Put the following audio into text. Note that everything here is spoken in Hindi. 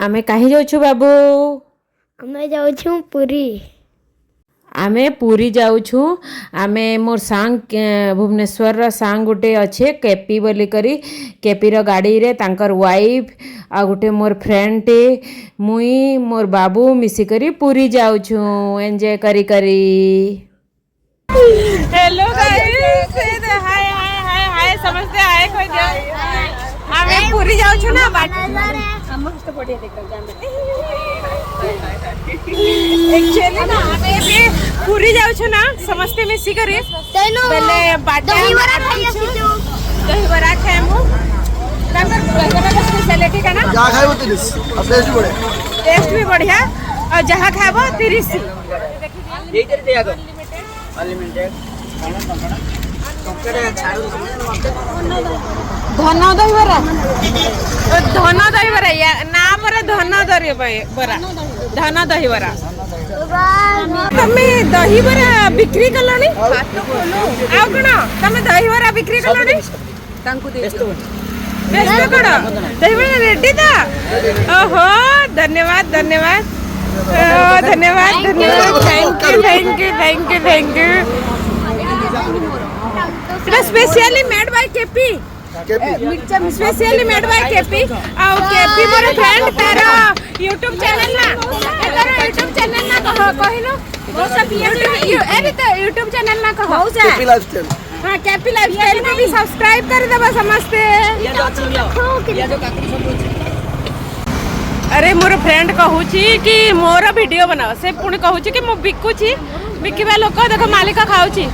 आमे कहीं जाऊँ बाबू? आमे जाऊँ पुरी। आमे पुरी जाऊँ। आमे मोर सांग भुवनेश्वर सांग गोटे अच्छे केपी बोली करी केपीर गाड़ी रे तांकर वाइफ आ गोटे मोर फ्रेंड टे मुई मोर बाबू मिसिकरी पुरी जाऊँ एंजॉय करी करी। हेलो गाइस, हाय हाय हाय हाय समझते हाय कोई दिया। आमे पुरी जाऊँ ना समस्त बढ़िया एक्चुअली ना आमे भी पुरी जाऊँ ना समस्ते मिसी करी पहले बाटा दहीबरा खाएमु तापर दहीबरा का स्पेशलिटी का ना जा खाइबो 30 और टेस्ट भी बढ़िया और जहाँ खाएबो 30 एइटर दे आगो अनलिमिटेड धन दहीबरा धन दहीबरा या ना मोर धन दहीबरा धन दहीबरा तमे दहीबरा बिक्री कलनी आ कोन तमे दहीबरा बिक्री कलनी तांकु दे बेस्ट कोन दहीबरा रेडी था। ओहो धन्यवाद धन्यवाद धन्यवाद धन्यवाद thank you thank you thank you thank you. It specially made by KP specially made by KP आ केपी मोर फ्रेंड तारा YouTube चैनल ना तारा YouTube चैनल ना कहिनो YouTube चैनल ना कहो केपी लाइफस्टाइल। हां केपी लाइफस्टाइल को भी सब्सक्राइब कर देबा समस्ते। अरे मोर फ्रेंड कहूची कि मोर वीडियो बनाओ से पुणी कहूची कि मु बिकुची बिकिबा लोक देखो मालिक खाऊची।